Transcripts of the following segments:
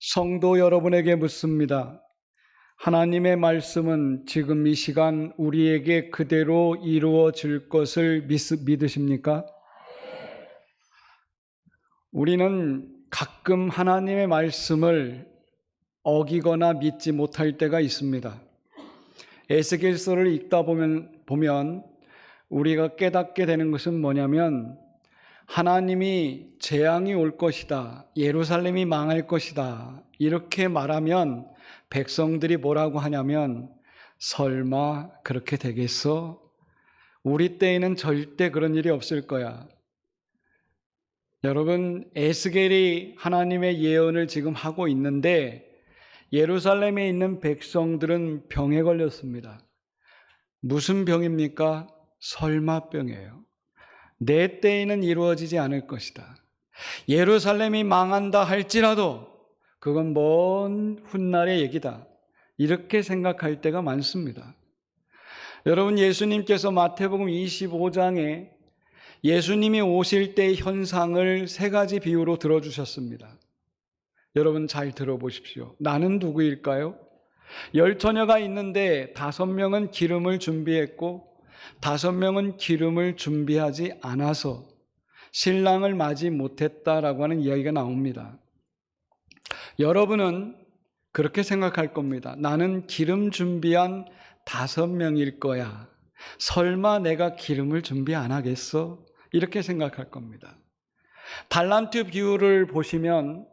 성도 여러분에게 묻습니다. 하나님의 말씀은 지금 이 시간 우리에게 그대로 이루어질 것을 믿으십니까? 우리는 가끔 하나님의 말씀을 어기거나 믿지 못할 때가 있습니다. 에스겔서를 읽다 보면 우리가 깨닫게 되는 것은 뭐냐면 하나님이 재앙이 올 것이다, 예루살렘이 망할 것이다 이렇게 말하면 백성들이 뭐라고 하냐면 설마 그렇게 되겠어? 우리 때에는 절대 그런 일이 없을 거야. 여러분, 에스겔이 하나님의 예언을 지금 하고 있는데 예루살렘에 있는 백성들은 병에 걸렸습니다. 무슨 병입니까? 설마병이에요. 내 때에는 이루어지지 않을 것이다. 예루살렘이 망한다 할지라도 그건 먼 훗날의 얘기다. 이렇게 생각할 때가 많습니다. 여러분, 예수님께서 마태복음 25장에 예수님이 오실 때의 현상을 세 가지 비유로 들어주셨습니다. 여러분 잘 들어보십시오. 나는 누구일까요? 10처녀가 있는데 5명은 기름을 준비했고 5명은 기름을 준비하지 않아서 신랑을 맞이 못했다라고 하는 이야기가 나옵니다. 여러분은 그렇게 생각할 겁니다. 나는 기름 준비한 5명일 거야. 설마 내가 기름을 준비 안 하겠어? 이렇게 생각할 겁니다. 달란트 비유를 보시면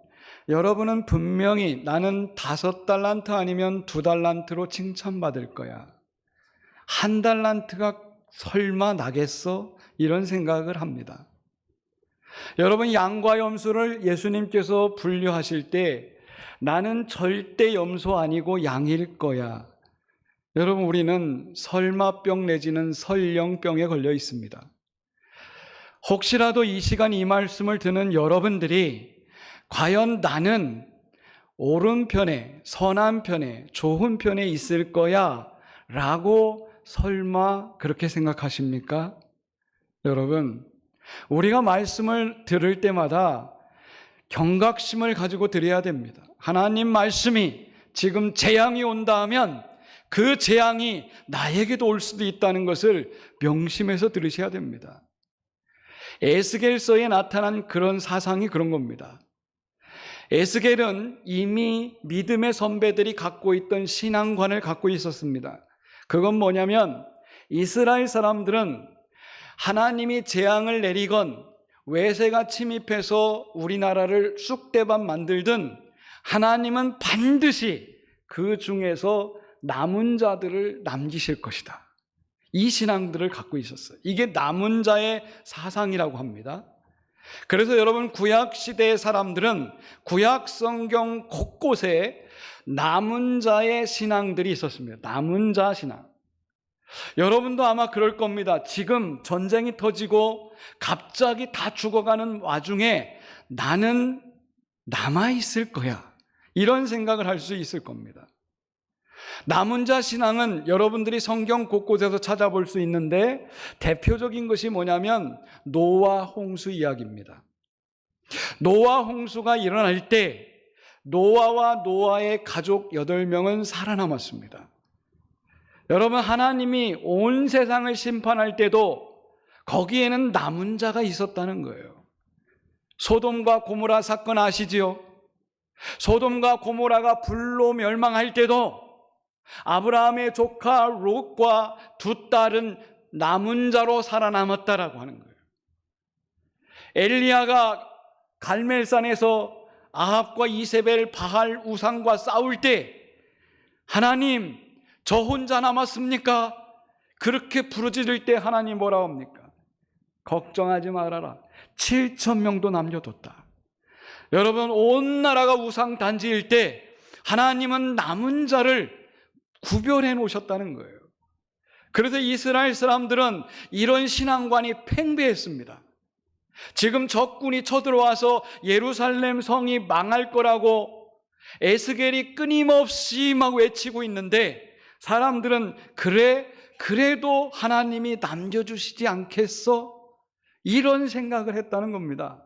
여러분은 분명히 나는 5달란트 아니면 2달란트로 칭찬받을 거야. 1달란트가 설마 나겠어? 이런 생각을 합니다. 여러분, 양과 염소를 예수님께서 분류하실 때 나는 절대 염소 아니고 양일 거야. 여러분, 우리는 설마병 내지는 설령병에 걸려 있습니다. 혹시라도 이 시간 이 말씀을 듣는 여러분들이 과연 나는 옳은 편에, 선한 편에, 좋은 편에 있을 거야 라고 설마 그렇게 생각하십니까? 여러분, 우리가 말씀을 들을 때마다 경각심을 가지고 들어야 됩니다. 하나님 말씀이 지금 재앙이 온다 하면 그 재앙이 나에게도 올 수도 있다는 것을 명심해서 들으셔야 됩니다. 에스겔서에 나타난 그런 사상이 그런 겁니다. 에스겔은 이미 믿음의 선배들이 갖고 있던 신앙관을 갖고 있었습니다. 그건 뭐냐면 이스라엘 사람들은 하나님이 재앙을 내리건 외세가 침입해서 우리나라를 쑥대밭 만들든 하나님은 반드시 그 중에서 남은 자들을 남기실 것이다. 이 신앙들을 갖고 있었어요. 이게 남은 자의 사상이라고 합니다. 그래서 여러분, 구약 시대의 사람들은 구약 성경 곳곳에 남은 자의 신앙들이 있었습니다. 남은 자 신앙. 여러분도 아마 그럴 겁니다. 지금 전쟁이 터지고 갑자기 다 죽어가는 와중에 나는 남아있을 거야. 이런 생각을 할 수 있을 겁니다. 남은 자 신앙은 여러분들이 성경 곳곳에서 찾아볼 수 있는데 대표적인 것이 뭐냐면 노아 홍수 이야기입니다. 노아 홍수가 일어날 때 노아와 노아의 가족 8명은 살아남았습니다. 여러분, 하나님이 온 세상을 심판할 때도 거기에는 남은 자가 있었다는 거예요. 소돔과 고모라 사건 아시지요? 소돔과 고모라가 불로 멸망할 때도 아브라함의 조카 롯과 2딸은 남은 자로 살아남았다라고 하는 거예요. 엘리야가 갈멜산에서 아합과 이세벨 바알 우상과 싸울 때 하나님, 저 혼자 남았습니까? 그렇게 부르짖을 때 하나님 뭐라고 합니까? 걱정하지 말아라. 7,000명도 남겨뒀다. 여러분, 온 나라가 우상 단지일 때 하나님은 남은 자를 구별해 놓으셨다는 거예요. 그래서 이스라엘 사람들은 이런 신앙관이 팽배했습니다. 지금 적군이 쳐들어와서 예루살렘 성이 망할 거라고 에스겔이 끊임없이 막 외치고 있는데 사람들은 그래도 하나님이 남겨주시지 않겠어? 이런 생각을 했다는 겁니다.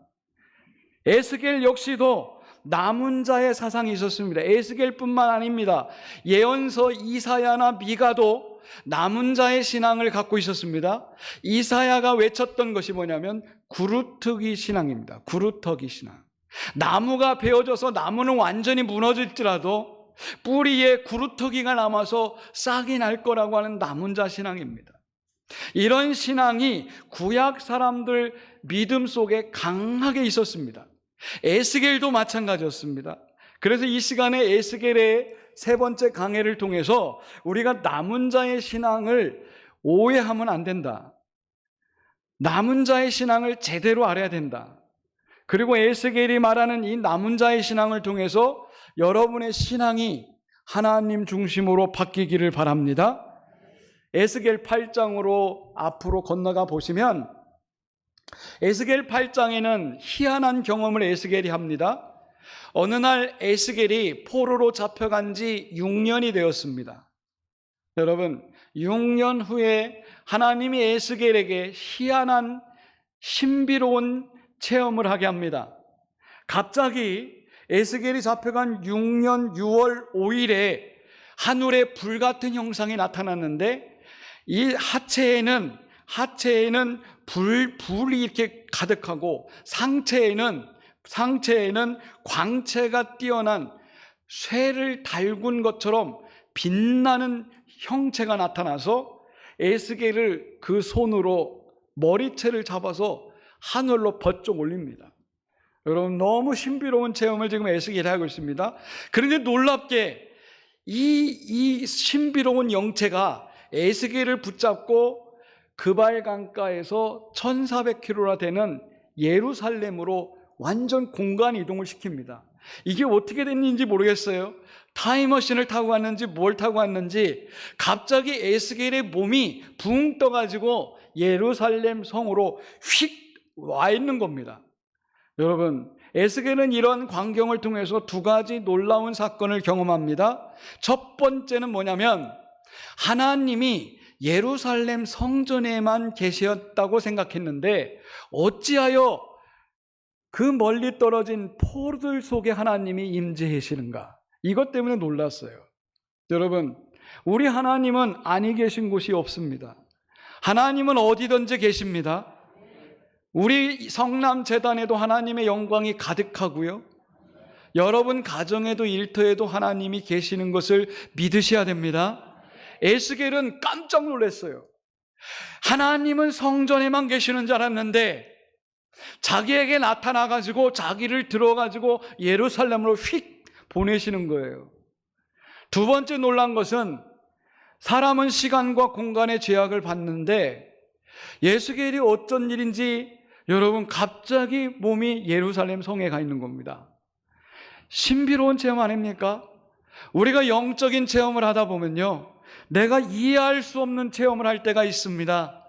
에스겔 역시도 남은 자의 사상이 있었습니다. 에스겔뿐만 아닙니다. 예언서 이사야나 미가도 남은 자의 신앙을 갖고 있었습니다. 이사야가 외쳤던 것이 뭐냐면 구루터기 신앙입니다. 구루터기 신앙. 나무가 베어져서 나무는 완전히 무너질지라도 뿌리에 구루터기가 남아서 싹이 날 거라고 하는 남은 자 신앙입니다. 이런 신앙이 구약 사람들 믿음 속에 강하게 있었습니다. 에스겔도 마찬가지였습니다. 그래서 이 시간에 에스겔의 세 번째 강해를 통해서 우리가 남은 자의 신앙을 오해하면 안 된다. 남은 자의 신앙을 제대로 알아야 된다. 그리고 에스겔이 말하는 이 남은 자의 신앙을 통해서 여러분의 신앙이 하나님 중심으로 바뀌기를 바랍니다. 에스겔 8장으로 앞으로 건너가 보시면 에스겔 8장에는 희한한 경험을 에스겔이 합니다. 어느 날 에스겔이 포로로 잡혀간 지 6년이 되었습니다. 여러분, 6년 후에 하나님이 에스겔에게 희한한 신비로운 체험을 하게 합니다. 갑자기 에스겔이 잡혀간 6년 6월 5일에 하늘에 불같은 형상이 나타났는데 이 하체에는 불이 이렇게 가득하고 상체에는 광채가 뛰어난 쇠를 달군 것처럼 빛나는 형체가 나타나서 에스겔을 그 손으로 머리채를 잡아서 하늘로 번쩍 올립니다. 여러분, 너무 신비로운 체험을 지금 에스겔이 하고 있습니다. 그런데 놀랍게 이 신비로운 영체가 에스겔을 붙잡고 그발 강가에서 1400km나 되는 예루살렘으로 완전 공간 이동을 시킵니다. 이게 어떻게 됐는지 모르겠어요. 타임머신을 타고 갔는지 뭘 타고 갔는지 갑자기 에스겔의 몸이 붕 떠가지고 예루살렘 성으로 휙 와 있는 겁니다. 여러분, 에스겔은 이런 광경을 통해서 두 가지 놀라운 사건을 경험합니다. 첫 번째는 뭐냐면 하나님이 예루살렘 성전에만 계셨다고 생각했는데 어찌하여 그 멀리 떨어진 포로들 속에 하나님이 임재하시는가? 이것 때문에 놀랐어요. 여러분, 우리 하나님은 아니 계신 곳이 없습니다. 하나님은 어디든지 계십니다. 우리 성남재단에도 하나님의 영광이 가득하고요, 여러분 가정에도 일터에도 하나님이 계시는 것을 믿으셔야 됩니다. 에스겔은 깜짝 놀랐어요. 하나님은 성전에만 계시는 줄 알았는데 자기에게 나타나가지고 자기를 들어가지고 예루살렘으로 휙 보내시는 거예요. 두 번째 놀란 것은 사람은 시간과 공간의 제약을 받는데 에스겔이 어쩐 일인지 여러분 갑자기 몸이 예루살렘 성에 가 있는 겁니다. 신비로운 체험 아닙니까? 우리가 영적인 체험을 하다 보면요, 내가 이해할 수 없는 체험을 할 때가 있습니다.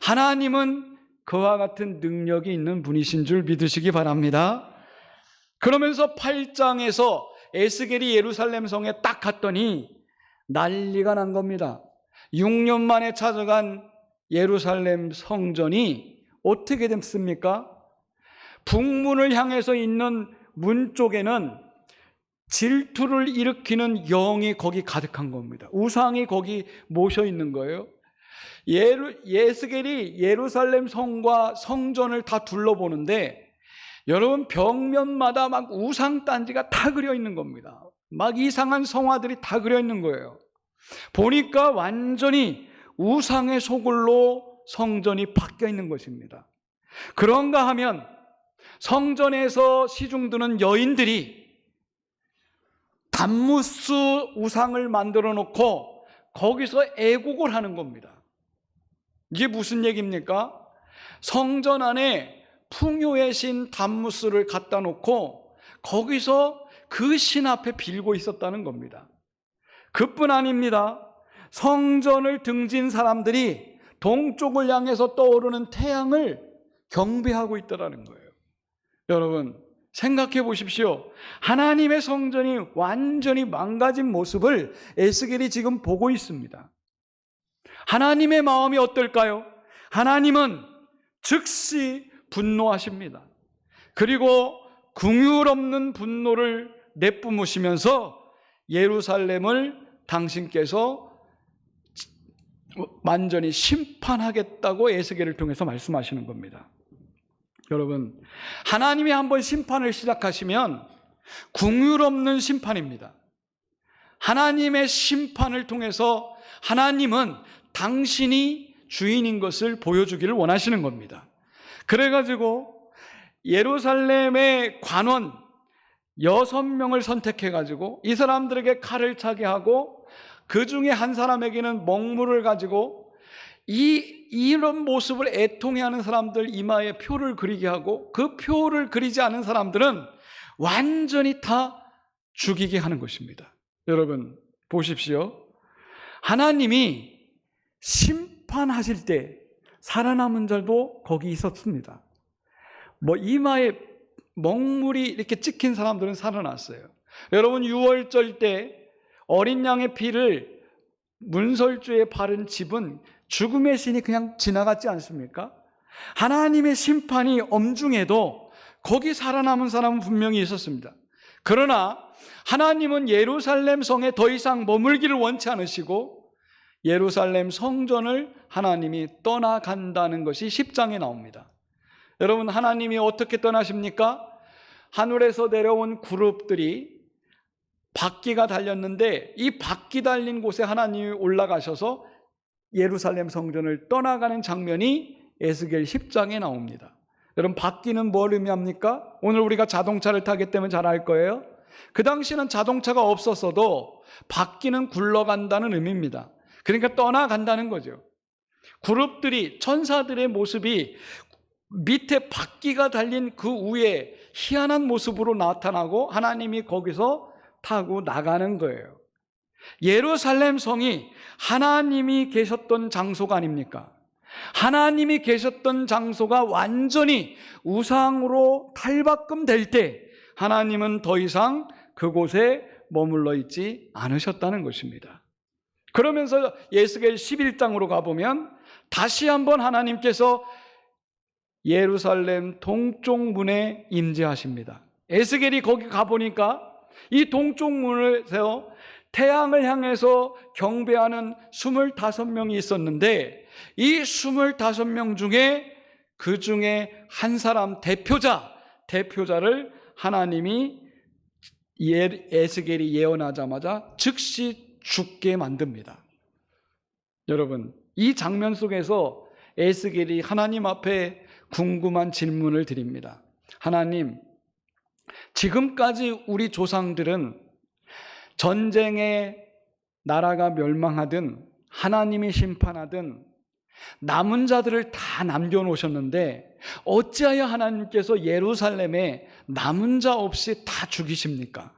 하나님은 그와 같은 능력이 있는 분이신 줄 믿으시기 바랍니다. 그러면서 8장에서 에스겔이 예루살렘 성에 딱 갔더니 난리가 난 겁니다. 6년 만에 찾아간 예루살렘 성전이 어떻게 됐습니까? 북문을 향해서 있는 문 쪽에는 질투를 일으키는 영이 거기 가득한 겁니다. 우상이 거기 모셔 있는 거예요. 에스겔이 예루살렘 성과 성전을 다 둘러보는데 여러분, 벽면마다 막 우상 단지가 다 그려 있는 겁니다. 막 이상한 성화들이 다 그려 있는 거예요. 보니까 완전히 우상의 소굴로 성전이 바뀌어 있는 것입니다. 그런가 하면 성전에서 시중드는 여인들이 단무스 우상을 만들어 놓고 거기서 애국을 하는 겁니다. 이게 무슨 얘기입니까? 성전 안에 풍요의 신 단무스를 갖다 놓고 거기서 그 신 앞에 빌고 있었다는 겁니다. 그뿐 아닙니다. 성전을 등진 사람들이 동쪽을 향해서 떠오르는 태양을 경배하고 있더라는 거예요. 여러분, 생각해 보십시오. 하나님의 성전이 완전히 망가진 모습을 에스겔이 지금 보고 있습니다. 하나님의 마음이 어떨까요? 하나님은 즉시 분노하십니다. 그리고 긍휼 없는 분노를 내뿜으시면서 예루살렘을 당신께서 완전히 심판하겠다고 에스겔을 통해서 말씀하시는 겁니다. 여러분, 하나님이 한번 심판을 시작하시면 긍휼 없는 심판입니다. 하나님의 심판을 통해서 하나님은 당신이 주인인 것을 보여주기를 원하시는 겁니다. 그래가지고 예루살렘의 관원 6명을 선택해가지고 이 사람들에게 칼을 차게 하고 그 중에 한 사람에게는 먹물을 가지고 이런 모습을 애통해하는 사람들 이마에 표를 그리게 하고 그 표를 그리지 않은 사람들은 완전히 다 죽이게 하는 것입니다. 여러분 보십시오. 하나님이 심판하실 때 살아남은 자도 거기 있었습니다. 이마에 먹물이 이렇게 찍힌 사람들은 살아났어요. 여러분 유월절 때 어린 양의 피를 문설주에 바른 집은 죽음의 신이 그냥 지나갔지 않습니까? 하나님의 심판이 엄중해도 거기 살아남은 사람은 분명히 있었습니다. 그러나 하나님은 예루살렘 성에 더 이상 머물기를 원치 않으시고 예루살렘 성전을 하나님이 떠나간다는 것이 10장에 나옵니다. 여러분 하나님이 어떻게 떠나십니까? 하늘에서 내려온 그룹들이 바퀴가 달렸는데 이 바퀴 달린 곳에 하나님이 올라가셔서 예루살렘 성전을 떠나가는 장면이 에스겔 10장에 나옵니다. 여러분 바퀴는 뭘 의미합니까? 오늘 우리가 자동차를 타기 때문에 잘 알 거예요. 그 당시에는 자동차가 없었어도 바퀴는 굴러간다는 의미입니다. 그러니까 떠나간다는 거죠. 그룹들이 천사들의 모습이 밑에 바퀴가 달린 그 위에 희한한 모습으로 나타나고 하나님이 거기서 타고 나가는 거예요. 예루살렘 성이 하나님이 계셨던 장소가 아닙니까? 하나님이 계셨던 장소가 완전히 우상으로 탈바꿈될 때 하나님은 더 이상 그곳에 머물러 있지 않으셨다는 것입니다. 그러면서 에스겔 11장으로 가보면 다시 한번 하나님께서 예루살렘 동쪽 문에 임재하십니다. 에스겔이 거기 가보니까 이 동쪽 문에서 태양을 향해서 경배하는 25명이 있었는데 이 25명 중에 그 중에 한 사람 대표자를 하나님이 에스겔이 예언하자마자 즉시 죽게 만듭니다. 여러분 이 장면 속에서 에스겔이 하나님 앞에 궁금한 질문을 드립니다. 하나님, 지금까지 우리 조상들은 전쟁에 나라가 멸망하든 하나님이 심판하든 남은 자들을 다 남겨놓으셨는데 어찌하여 하나님께서 예루살렘에 남은 자 없이 다 죽이십니까?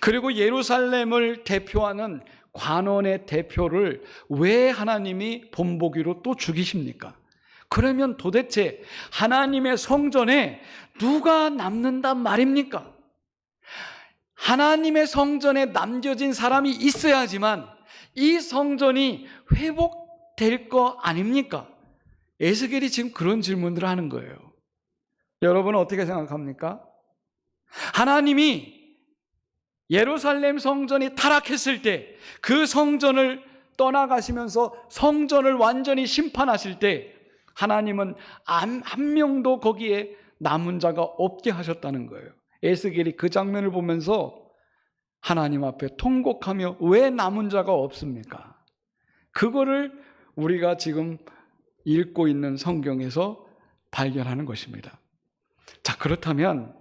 그리고 예루살렘을 대표하는 관원의 대표를 왜 하나님이 본보기로 또 죽이십니까? 그러면 도대체 하나님의 성전에 누가 남는단 말입니까? 하나님의 성전에 남겨진 사람이 있어야지만 이 성전이 회복될 거 아닙니까? 에스겔이 지금 그런 질문들을 하는 거예요. 여러분은 어떻게 생각합니까? 하나님이 예루살렘 성전이 타락했을 때 그 성전을 떠나가시면서 성전을 완전히 심판하실 때 하나님은 한 명도 거기에 남은 자가 없게 하셨다는 거예요. 에스겔이 그 장면을 보면서 하나님 앞에 통곡하며 왜 남은 자가 없습니까? 그거를 우리가 지금 읽고 있는 성경에서 발견하는 것입니다. 자, 그렇다면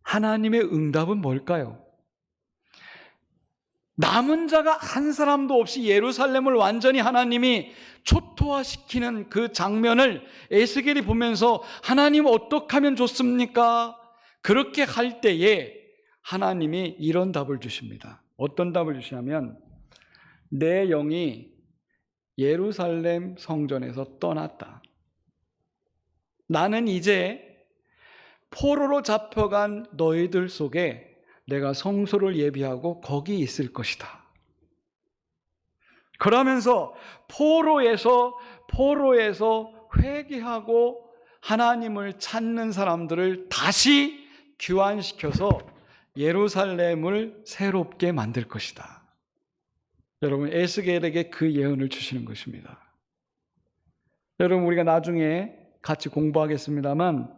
하나님의 응답은 뭘까요? 남은 자가 한 사람도 없이 예루살렘을 완전히 하나님이 초토화시키는 그 장면을 에스겔이 보면서 하나님 어떻게 하면 좋습니까? 그렇게 할 때에 하나님이 이런 답을 주십니다. 어떤 답을 주시냐면 내 영이 예루살렘 성전에서 떠났다. 나는 이제 포로로 잡혀간 너희들 속에 내가 성소를 예비하고 거기 있을 것이다. 그러면서 포로에서 회개하고 하나님을 찾는 사람들을 다시 귀환시켜서 예루살렘을 새롭게 만들 것이다. 여러분, 에스겔에게 그 예언을 주시는 것입니다. 여러분, 우리가 나중에 같이 공부하겠습니다만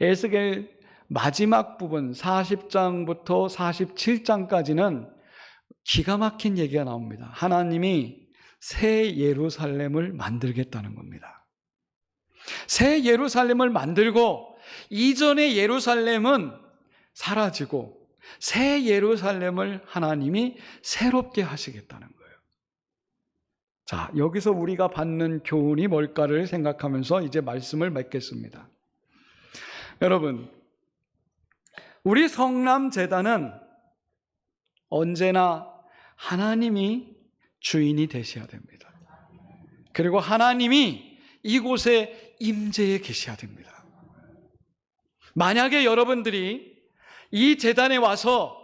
에스겔 마지막 부분 40장부터 47장까지는 기가 막힌 얘기가 나옵니다. 하나님이 새 예루살렘을 만들겠다는 겁니다. 새 예루살렘을 만들고 이전의 예루살렘은 사라지고 새 예루살렘을 하나님이 새롭게 하시겠다는 거예요. 자, 여기서 우리가 받는 교훈이 뭘까를 생각하면서 이제 말씀을 맺겠습니다. 여러분, 우리 성남재단은 언제나 하나님이 주인이 되셔야 됩니다. 그리고 하나님이 이곳에 임재해 계셔야 됩니다. 만약에 여러분들이 이 재단에 와서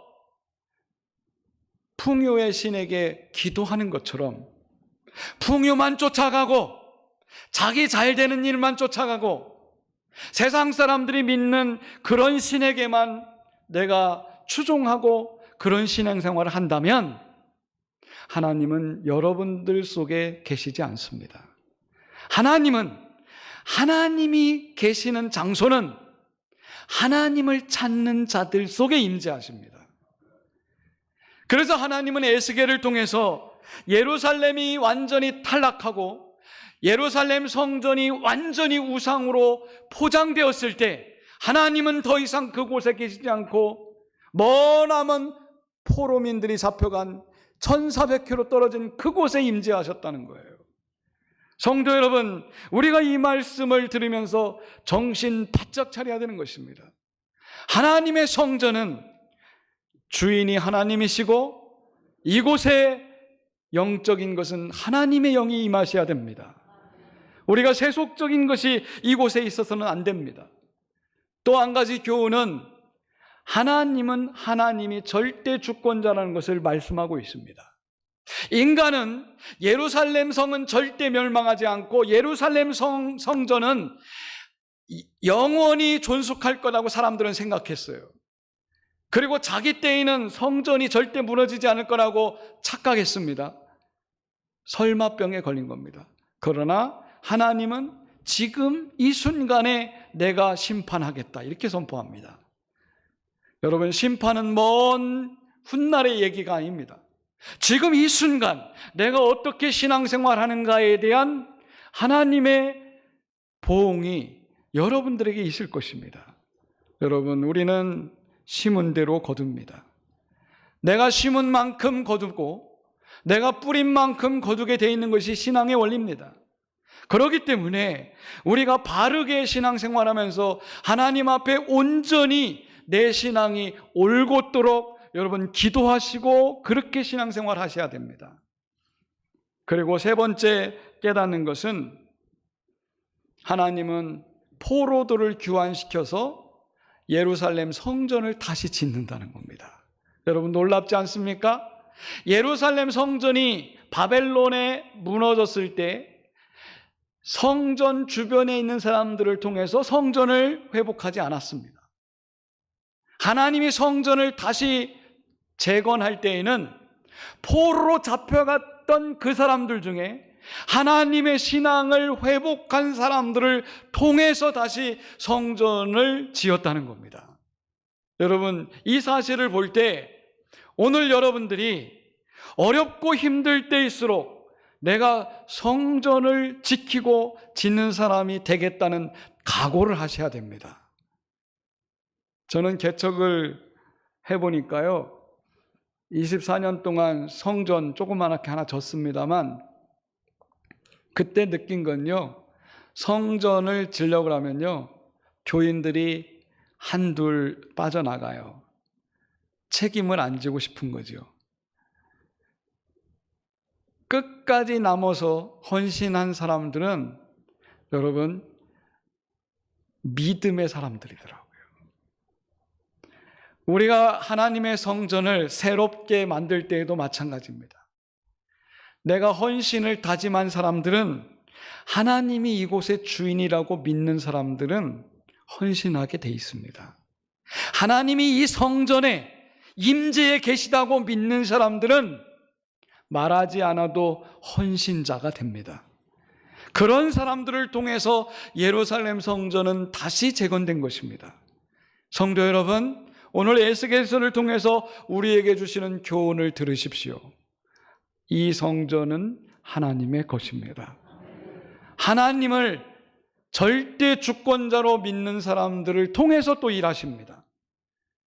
풍요의 신에게 기도하는 것처럼 풍요만 쫓아가고 자기 잘 되는 일만 쫓아가고 세상 사람들이 믿는 그런 신에게만 내가 추종하고 그런 신앙생활을 한다면 하나님은 여러분들 속에 계시지 않습니다. 하나님이 계시는 장소는 하나님을 찾는 자들 속에 임재하십니다. 그래서 하나님은 에스겔을 통해서 예루살렘이 완전히 탈락하고 예루살렘 성전이 완전히 우상으로 포장되었을 때 하나님은 더 이상 그곳에 계시지 않고 머나먼 포로민들이 잡혀간 1400km 떨어진 그곳에 임재하셨다는 거예요. 성도 여러분, 우리가 이 말씀을 들으면서 정신 바짝 차려야 되는 것입니다. 하나님의 성전은 주인이 하나님이시고 이곳에 영적인 것은 하나님의 영이 임하셔야 됩니다. 우리가 세속적인 것이 이곳에 있어서는 안 됩니다. 또 한 가지 교훈은 하나님은 하나님이 절대 주권자라는 것을 말씀하고 있습니다. 인간은 예루살렘 성은 절대 멸망하지 않고 예루살렘 성전은 영원히 존속할 거라고 사람들은 생각했어요. 그리고 자기 때에는 성전이 절대 무너지지 않을 거라고 착각했습니다. 설마병에 걸린 겁니다. 그러나 하나님은 지금 이 순간에 내가 심판하겠다 이렇게 선포합니다. 여러분, 심판은 먼 훗날의 얘기가 아닙니다. 지금 이 순간 내가 어떻게 신앙생활하는가에 대한 하나님의 보응이 여러분들에게 있을 것입니다. 여러분, 우리는 심은 대로 거둡니다. 내가 심은 만큼 거두고 내가 뿌린 만큼 거두게 되어 있는 것이 신앙의 원리입니다. 그렇기 때문에 우리가 바르게 신앙생활하면서 하나님 앞에 온전히 내 신앙이 올곧도록 여러분 기도하시고 그렇게 신앙생활 하셔야 됩니다. 그리고 세 번째 깨닫는 것은 하나님은 포로들을 귀환시켜서 예루살렘 성전을 다시 짓는다는 겁니다. 여러분, 놀랍지 않습니까? 예루살렘 성전이 바벨론에 무너졌을 때 성전 주변에 있는 사람들을 통해서 성전을 회복하지 않았습니다. 하나님이 성전을 다시 재건할 때에는 포로로 잡혀갔던 그 사람들 중에 하나님의 신앙을 회복한 사람들을 통해서 다시 성전을 지었다는 겁니다. 여러분, 이 사실을 볼 때 오늘 여러분들이 어렵고 힘들 때일수록 내가 성전을 지키고 짓는 사람이 되겠다는 각오를 하셔야 됩니다. 저는 개척을 해보니까요, 24년 동안 성전 조그맣게 하나 졌습니다만 그때 느낀 건요, 성전을 지려고 하면요 교인들이 한둘 빠져나가요. 책임을 안 지고 싶은 거죠. 끝까지 남아서 헌신한 사람들은 여러분 믿음의 사람들이더라고요. 우리가 하나님의 성전을 새롭게 만들 때에도 마찬가지입니다. 내가 헌신을 다짐한 사람들은 하나님이 이곳의 주인이라고 믿는 사람들은 헌신하게 돼 있습니다. 하나님이 이 성전에 임재에 계시다고 믿는 사람들은 말하지 않아도 헌신자가 됩니다. 그런 사람들을 통해서 예루살렘 성전은 다시 재건된 것입니다. 성도 여러분, 오늘 에스겔서를 통해서 우리에게 주시는 교훈을 들으십시오. 이 성전은 하나님의 것입니다. 하나님을 절대 주권자로 믿는 사람들을 통해서 또 일하십니다.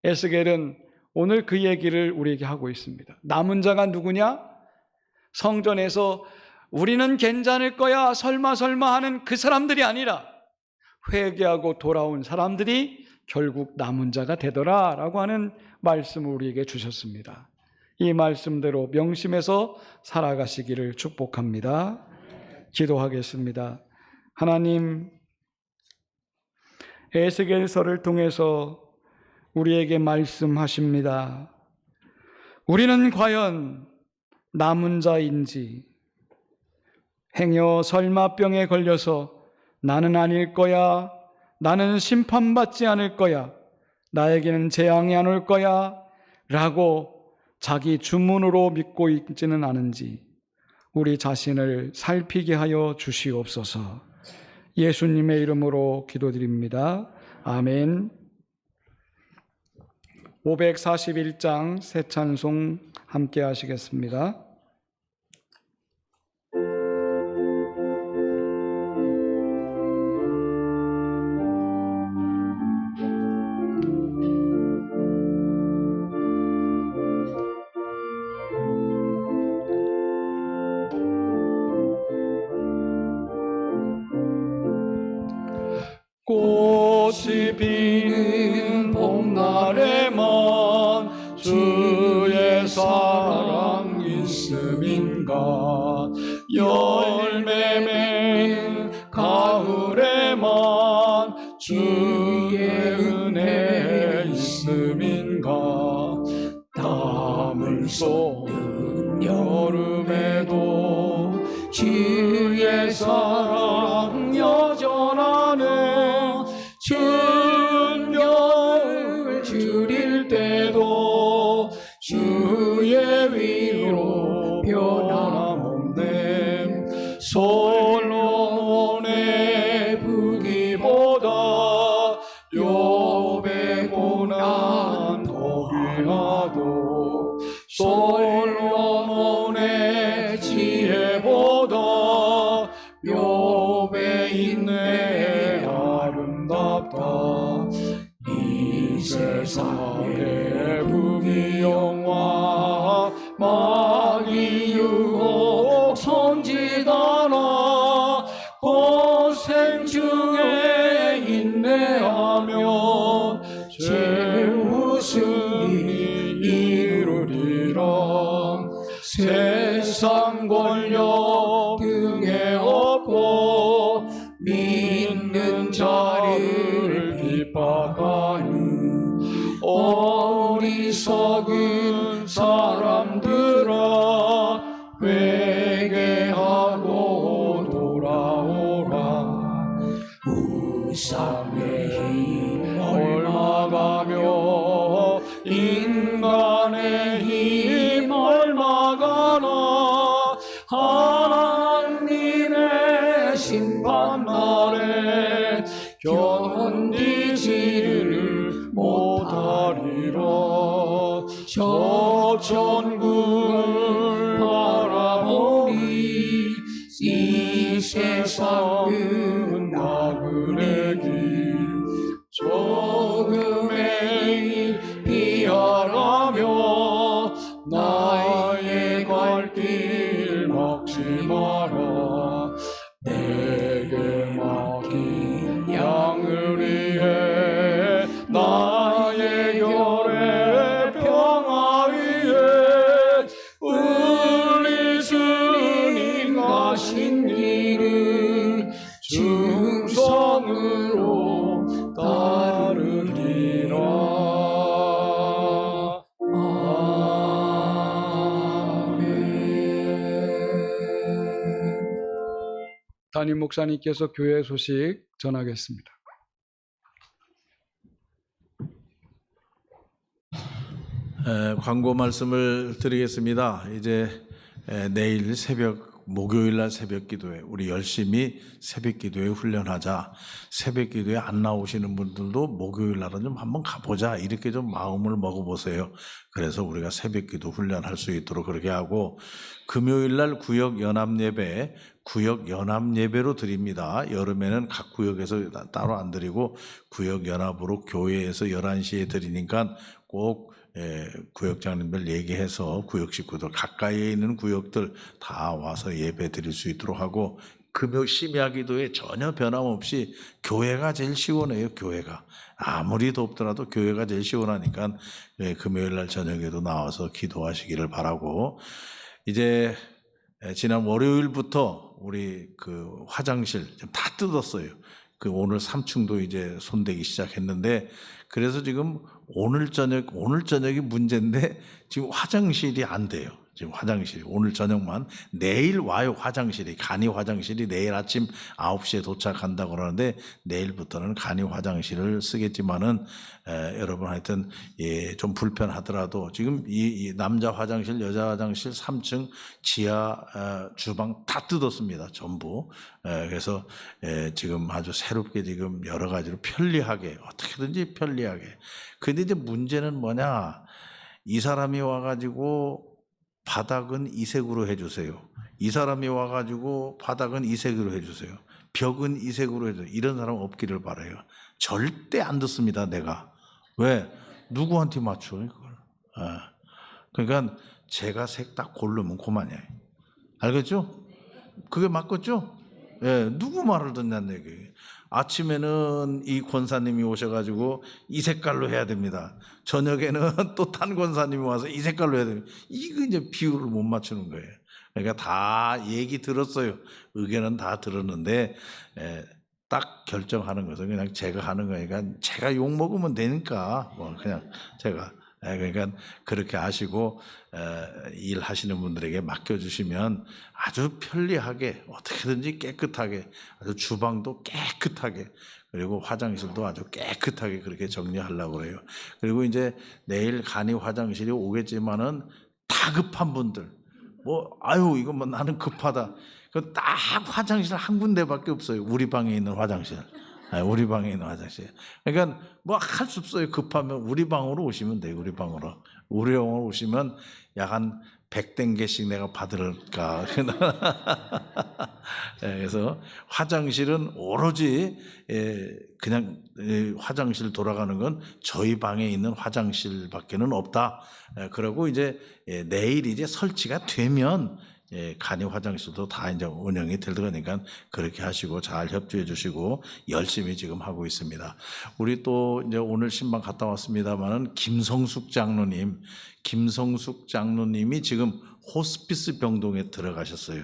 에스겔은 오늘 그 얘기를 우리에게 하고 있습니다. 남은 자가 누구냐? 성전에서 우리는 괜찮을 거야, 설마 하는 그 사람들이 아니라 회개하고 돌아온 사람들이 결국 남은 자가 되더라 라고 하는 말씀을 우리에게 주셨습니다. 이 말씀대로 명심해서 살아가시기를 축복합니다. 기도하겠습니다. 하나님, 에스겔서를 통해서 우리에게 말씀하십니다. 우리는 과연 남은 자인지, 행여 설마병에 걸려서 나는 아닐 거야, 나는 심판받지 않을 거야, 나에게는 재앙이 안 올 거야 라고 자기 주문으로 믿고 있지는 않은지 우리 자신을 살피게 하여 주시옵소서. 예수님의 이름으로 기도드립니다. 아멘. 541장 새 찬송 함께 하시겠습니다. 꽃이 피는 봄날에만 주의 사랑 있음인가, 열매 맺는 가을에만 주의 은혜 있음인가, 땀을 쏟는 여름에도 주의 사랑 여전하네, 추운 겨울 줄일 때도 주의 위로 변함없네, 솔로몬의 부귀보다 욥의 고난 더 귀하도, 솔로몬의 지혜보다 욥의 인내 아름답다. 이 세상의 부귀영화 마귀 유혹 선지다나 고생 중에 인내하면 최우승이 이루리라. 세상 권력 등에 업고 믿는 자를 핍박하는 어리석은 사람들아, 회개하고 돌아오라. 우상의 힘 얼마가며 인간의 힘 얼마가나, 하나님의 심판날에 견디지를 못하리라. 저 천국을 바라보니 이 세상은 나그네기, 조금의 피하라며 나의 갈 길 막지 마라. 내게 맡긴 양을 위해 나의 결의 평화 위에 우리 주님 가신 길은 충성으로 따르리라. 아멘. 담임 목사님께서 교회 소식 전하겠습니다. 광고 말씀을 드리겠습니다. 이제 내일 목요일 날 새벽 기도회 우리 열심히 새벽 기도회 훈련하자. 새벽 기도회 안 나오시는 분들도 목요일 날은 좀 한번 가보자 이렇게 좀 마음을 먹어보세요. 그래서 우리가 새벽 기도 훈련할 수 있도록 그렇게 하고, 금요일 날 구역 연합 예배로 드립니다. 여름에는 각 구역에서 따로 안 드리고 구역 연합으로 교회에서 11시에 드리니까 꼭 구역장님들 얘기해서 구역 식구들 가까이에 있는 구역들 다 와서 예배 드릴 수 있도록 하고, 금요 심야 기도에 전혀 변함없이 교회가 제일 시원해요. 교회가 아무리 덥더라도 교회가 제일 시원하니까 금요일 날 저녁에도 나와서 기도하시기를 바라고, 이제 지난 월요일부터 우리 그 화장실 다 뜯었어요. 그 오늘 3층도 이제 손대기 시작했는데, 그래서 지금 오늘 저녁이 문제인데 지금 화장실이 안 돼요. 지금 화장실이 오늘 저녁만, 내일 와요. 간이 화장실이 내일 아침 9시에 도착한다고 그러는데 내일부터는 간이 화장실을 쓰겠지만은 여러분 하여튼 좀 불편하더라도 지금 이 남자 화장실, 여자 화장실 3층 지하 주방 다 뜯었습니다. 전부. 그래서 지금 아주 새롭게 지금 여러 가지로 편리하게, 어떻게든지 편리하게. 근데 이제 문제는 뭐냐, 이 사람이 와가지고 바닥은 이색으로 해주세요. 이 사람이 와가지고 바닥은 이색으로 해주세요. 벽은 이색으로 해주세요. 이런 사람 없기를 바라요. 절대 안 듣습니다. 내가. 왜? 누구한테 맞춰 이걸? 그러니까 제가 색 딱 고르면 그만이에요. 알겠죠? 그게 맞겠죠? 누구 말을 듣냐는 얘기예요. 아침에는 이 권사님이 오셔가지고 이 색깔로 해야 됩니다. 저녁에는 또 딴 권사님이 와서 이 색깔로 해야 됩니다. 이거 이제 비율을 못 맞추는 거예요. 그러니까 다 얘기 들었어요. 의견은 다 들었는데 딱 결정하는 것은 그냥 제가 하는 거니까, 제가 욕 먹으면 되니까 그냥 제가. 그러니까 그렇게 하시고 일하시는 분들에게 맡겨주시면 아주 편리하게, 어떻게든지 깨끗하게, 아주 주방도 깨끗하게, 그리고 화장실도 아주 깨끗하게 그렇게 정리하려고 그래요. 그리고 이제 내일 간이 화장실이 오겠지만은 다급한 분들, 이거 나는 급하다. 그 딱 화장실 한 군데밖에 없어요. 우리 방에 있는 화장실. 우리 방에 있는 화장실. 그러니까 할 수 없어요. 급하면 우리 방으로 오시면 돼요. 우리 방으로 오시면 약 한 100댕개씩 내가 받을까. 그래서 화장실은 오로지 그냥 화장실 돌아가는 건 저희 방에 있는 화장실밖에는 없다. 그러고 이제 내일 이제 설치가 되면 간이 화장실도 다 이제 운영이 될 거니까 그렇게 하시고 잘 협조해 주시고 열심히 지금 하고 있습니다. 우리 또 이제 오늘 신방 갔다 왔습니다만은 김성숙 장로님이 지금 호스피스 병동에 들어가셨어요.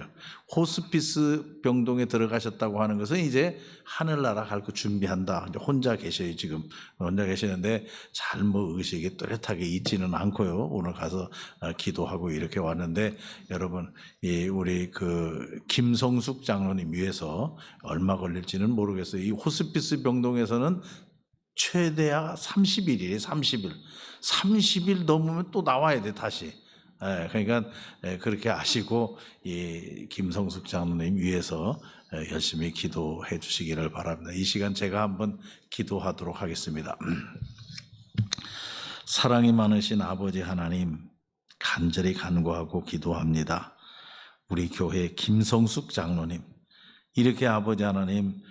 호스피스 병동에 들어가셨다고 하는 것은 이제 하늘나라 갈 거 준비한다. 이제 혼자 계셔요. 지금 혼자 계시는데 잘 의식이 뚜렷하게 있지는 않고요. 오늘 가서 기도하고 이렇게 왔는데, 여러분 우리 그 김성숙 장로님 위해서 얼마 걸릴지는 모르겠어요. 이 호스피스 병동에서는 최대야 30일이에요. 30일 넘으면 또 나와야 돼 다시. 그러니까 그렇게 아시고 이 김성숙 장로님 위해서 열심히 기도해 주시기를 바랍니다. 이 시간 제가 한번 기도하도록 하겠습니다. 사랑이 많으신 아버지 하나님, 간절히 간구하고 기도합니다. 우리 교회 김성숙 장로님, 이렇게 아버지 하나님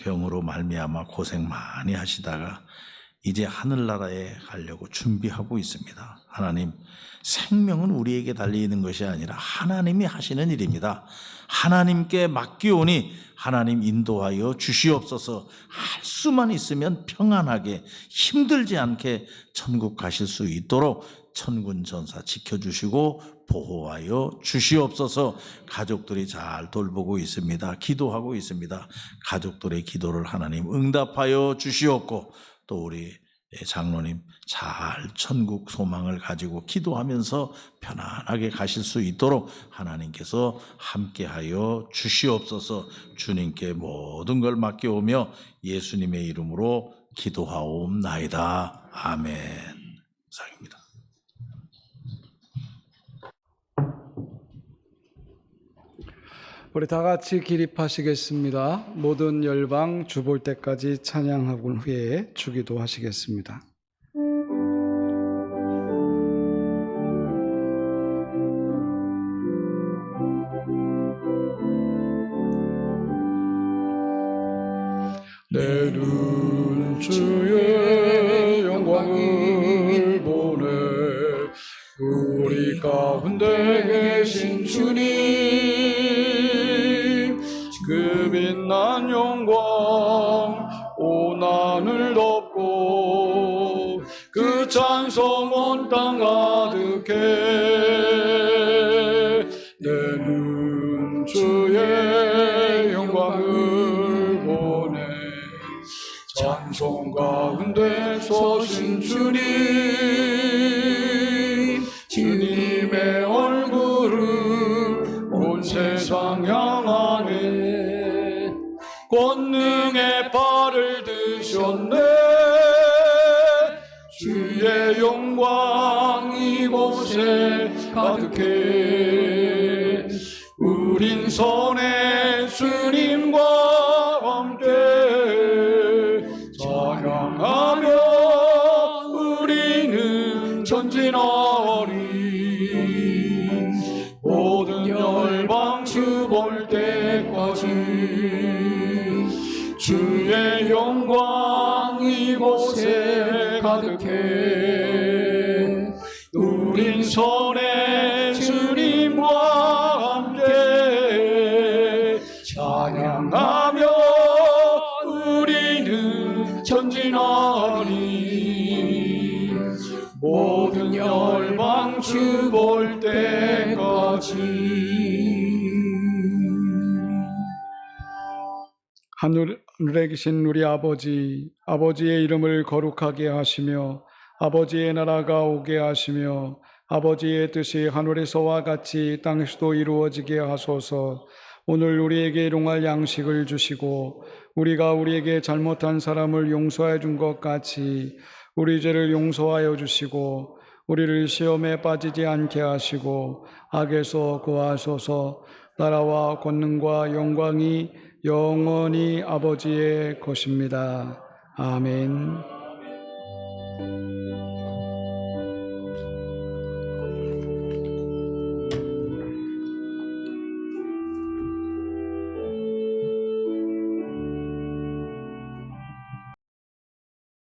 병으로 말미암아 고생 많이 하시다가 이제 하늘나라에 가려고 준비하고 있습니다. 하나님, 생명은 우리에게 달리는 것이 아니라 하나님이 하시는 일입니다. 하나님께 맡기오니 하나님 인도하여 주시옵소서. 할 수만 있으면 평안하게, 힘들지 않게 천국 가실 수 있도록 천군 전사 지켜주시고 보호하여 주시옵소서. 가족들이 잘 돌보고 있습니다. 기도하고 있습니다. 가족들의 기도를 하나님 응답하여 주시옵고, 또 우리 장로님 잘 천국 소망을 가지고 기도하면서 편안하게 가실 수 있도록 하나님께서 함께하여 주시옵소서. 주님께 모든 걸 맡겨오며 예수님의 이름으로 기도하옵나이다. 아멘. 상입니다. 우리 다 같이 기립하시겠습니다. 모든 열방 주 볼 때까지 찬양하고 후에 주기도 하시겠습니다. 내 눈 주의 영광을 보네. 우리 가운데 계신 주님, 그 빛난 영광 온 하늘 덮고 그 찬송 온 땅 가득해. 내 눈 주의 영광을 보네. 찬송 가운데 서신 주님, 주님의 얼굴은 온 세상 향하네. 권능의 발을 드셨네. 주의 영광 이곳에 가득해. 우린 선의 주님과 함께 찬양하며 우리는 전진하리. 모든 열방 주 볼 때까지 주의 영광 이곳에 가득해. 우린 선의 주님과 함께 찬양하며 우리는 전진하리. 모든 열방 주 볼 때까지. 하늘에 계신 우리 아버지, 아버지의 이름을 거룩하게 하시며 아버지의 나라가 오게 하시며 아버지의 뜻이 하늘에서와 같이 땅에서도 이루어지게 하소서. 오늘 우리에게 일용할 양식을 주시고 우리가 우리에게 잘못한 사람을 용서해 준 것 같이 우리 죄를 용서하여 주시고 우리를 시험에 빠지지 않게 하시고 악에서 구하소서. 나라와 권능과 영광이 영원히 아버지의 것입니다. 아멘.